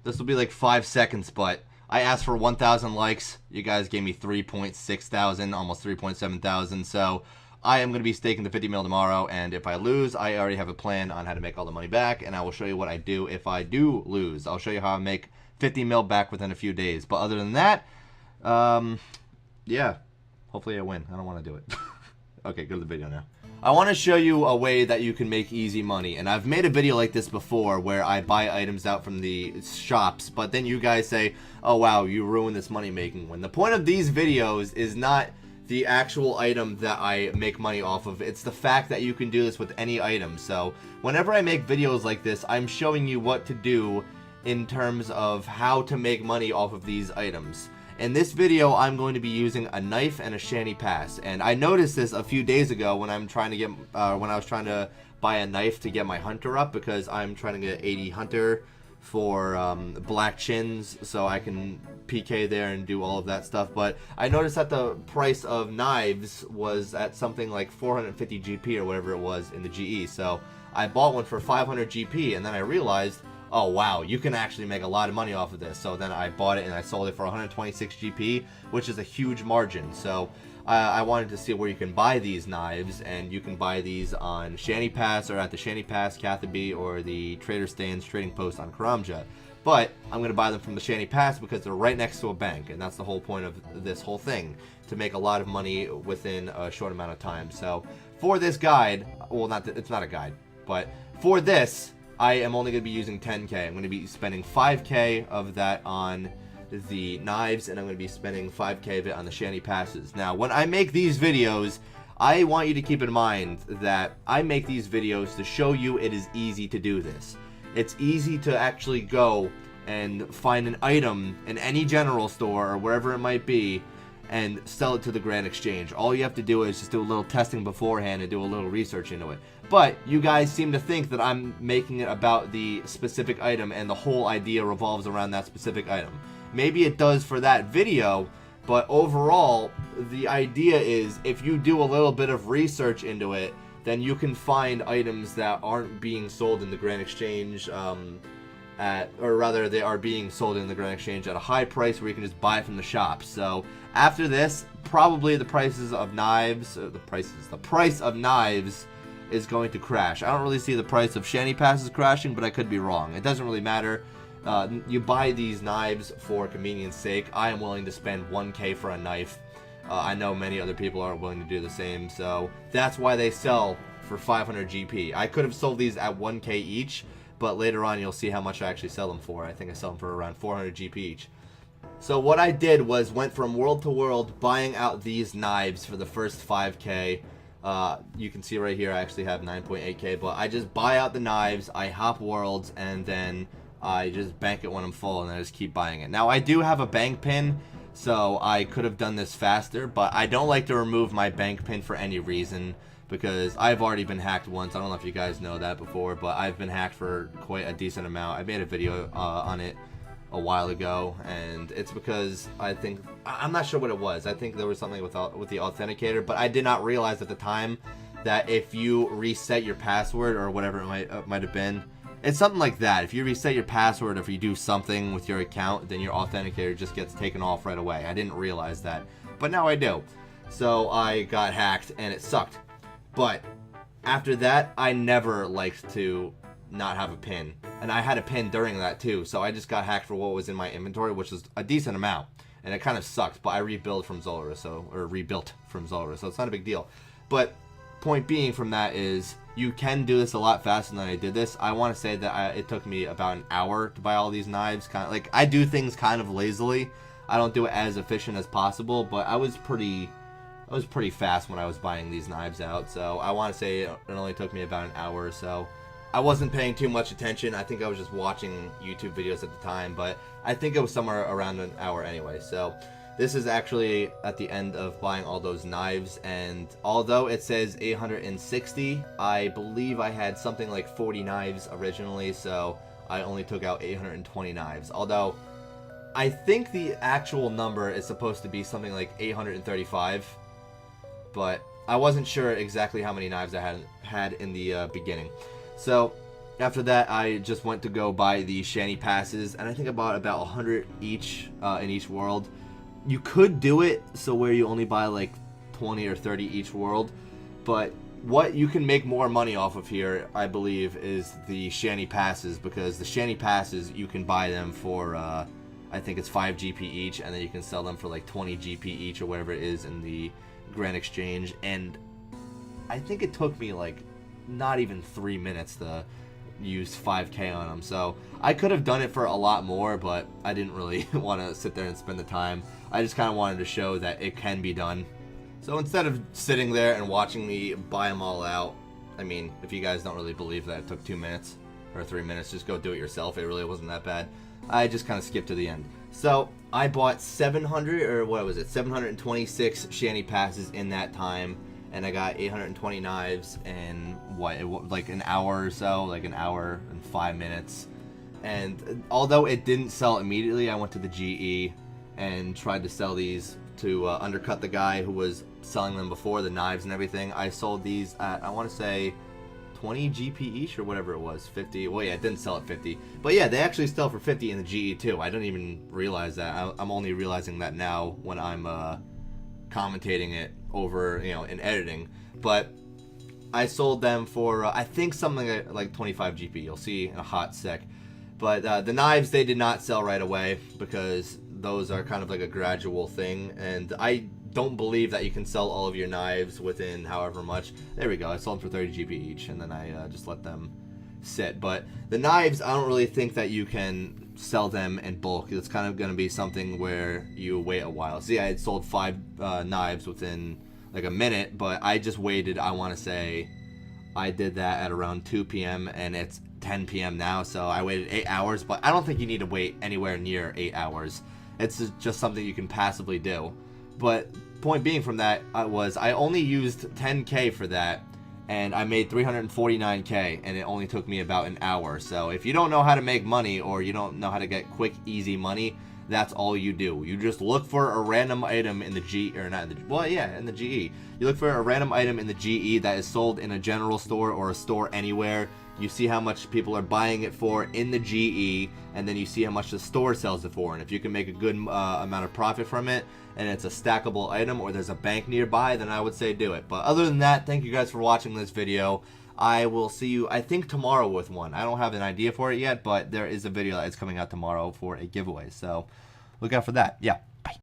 This will be like 5 seconds, but I asked for 1,000 likes. You guys gave me 3.6 thousand, almost 3.7 thousand. So I am going to be staking the 50 mil tomorrow, and if I lose, I already have a plan on how to make all the money back, and I will show you what I do if I do lose. I'll show you how I make 50 mil back within a few days. But other than that, yeah, hopefully I win. I don't want to do it. Okay, go to the video now. I want to show you a way that you can make easy money, and I've made a video like this before where I buy items out from the shops, but then you guys say, oh wow, you ruined this money making one. The point of these videos is not the actual item that I make money off of, it's the fact that you can do this with any item. So whenever I make videos like this, I'm showing you what to do in terms of how to make money off of these items. In this video, I'm going to be using a knife and a shanty pass, and I noticed this a few days ago when I'm trying to get when I was trying to buy a knife to get my hunter up, because I'm trying to get 80 hunter for black chins so I can PK there and do all of that stuff. But I noticed that the price of knives was at something like 450 GP or whatever it was in the GE, so I bought one for 500 GP, and then I realized, oh wow, you can actually make a lot of money off of this. So then I bought it and I sold it for 126 GP, which is a huge margin. So I wanted to see where you can buy these knives, and you can buy these on Shanty Pass or at the Shanty Pass, Cathaby, or the Trader Stands Trading Post on Karamja. But I'm going to buy them from the Shanty Pass because they're right next to a bank, and that's the whole point of this whole thing, to make a lot of money within a short amount of time. So for this guide, well, it's not a guide, but for this, I am only going to be using 10k. I'm going to be spending 5k of that on the knives, and I'm going to be spending 5k of it on the shanty passes. Now, when I make these videos, I want you to keep in mind that I make these videos to show you it is easy to do this. It's easy to actually go and find an item in any general store or wherever it might be and sell it to the Grand Exchange. All you have to do is just do a little testing beforehand and do a little research into it. But you guys seem to think that I'm making it about the specific item and the whole idea revolves around that specific item. Maybe it does for that video, but overall, the idea is if you do a little bit of research into it, then you can find items that aren't being sold in the Grand Exchange or rather they are being sold in the Grand Exchange at a high price where you can just buy it from the shops. So after this, probably the prices of knives, the price of knives is going to crash. I don't really see the price of shanty passes crashing, but I could be wrong. It doesn't really matter. You buy these knives for convenience sake. I am willing to spend 1k for a knife. I know many other people aren't willing to do the same, so that's why they sell for 500 GP. I could have sold these at 1k each, but later on you'll see how much I actually sell them for. I think I sell them for around 400 GP each. So what I did was went from world to world buying out these knives for the first 5k. You can see right here I actually have 9.8k, but I just buy out the knives, I hop worlds, and then I just bank it when I'm full, and I just keep buying it. Now I do have a bank pin, so I could have done this faster, but I don't like to remove my bank pin for any reason, because I've already been hacked once. I don't know if you guys know that before, but I've been hacked for quite a decent amount. I made a video on it a while ago, and it's because I'm not sure what it was. I think there was something with the authenticator, but I did not realize at the time that if you reset your password or whatever it might have been, it's something like that. If you reset your password, or if you do something with your account, then your authenticator just gets taken off right away. I didn't realize that, but now I do. So I got hacked, and it sucked. But after that, I never liked to not have a pin, and I had a pin during that too. So I just got hacked for what was in my inventory, which was a decent amount, and it kind of sucked. But I rebuilt from Zolra, so it's not a big deal. But point being from that is, you can do this a lot faster than I did this. I want to say that it took me about an hour to buy all these knives. Kind of like, I do things kind of lazily. I don't do it as efficient as possible, but I was pretty fast when I was buying these knives out. So I want to say it only took me about an hour or so. I wasn't paying too much attention. I think I was just watching YouTube videos at the time, but I think it was somewhere around an hour anyway. So this is actually at the end of buying all those knives, and although it says 860, I believe I had something like 40 knives originally, so I only took out 820 knives. Although I think the actual number is supposed to be something like 835, but I wasn't sure exactly how many knives I had in the beginning. So after that, I just went to go buy the shanty passes, and I think I bought about 100 each in each world. You could do it so where you only buy like 20 or 30 each world, but what you can make more money off of here, I believe, is the shanty passes, because the shanty passes, you can buy them for, I think it's 5 GP each, and then you can sell them for like 20 GP each or whatever it is in the Grand Exchange, and I think it took me like not even 3 minutes to use 5k on them, so I could have done it for a lot more, but I didn't really want to sit there and spend the time. I just kind of wanted to show that it can be done. So instead of sitting there and watching me buy them all out, I mean, if you guys don't really believe that it took 2 minutes or 3 minutes, just go do it yourself. It really wasn't that bad. I just kind of skipped to the end. So I bought 726 shanty passes in that time, and I got 820 knives in like an hour or so, like an hour and 5 minutes. And although it didn't sell immediately, I went to the GE and tried to sell these to undercut the guy who was selling them before, the knives and everything. I sold these at, I want to say, 20 GP each or whatever it was, 50. Well, yeah, it didn't sell at 50, but yeah, they actually sell for 50 in the GE too. I didn't even realize that. I'm only realizing that now when I'm commentating it over, you know, in editing. But I sold them for I think something like 25 GP. You'll see in a hot sec. But the knives, they did not sell right away, because those are kind of like a gradual thing, and I don't believe that you can sell all of your knives within however much. There we go. I sold them for 30 GP each, and then I just let them sit. But the knives, I don't really think that you can sell them in bulk. It's kind of going to be something where you wait a while. See, I had sold 5 knives within like a minute, but I just waited. I want to say I did that at around 2 p.m. and it's 10 p.m. now, so I waited 8 hours. But I don't think you need to wait anywhere near 8 hours. It's just something you can passively do. But point being from that was I only used 10k for that, and I made 349k, and it only took me about an hour. So if you don't know how to make money, or you don't know how to get quick, easy money, that's all you do. You just look for a random item in the GE, or not in the, well, yeah, in the GE. You look for a random item in the GE that is sold in a general store or a store anywhere. You see how much people are buying it for in the GE, and then you see how much the store sells it for. And if you can make a good amount of profit from it, and it's a stackable item, or there's a bank nearby, then I would say do it. But other than that, thank you guys for watching this video. I will see you, I think, tomorrow with one. I don't have an idea for it yet, but there is a video that is coming out tomorrow for a giveaway. So look out for that. Yeah.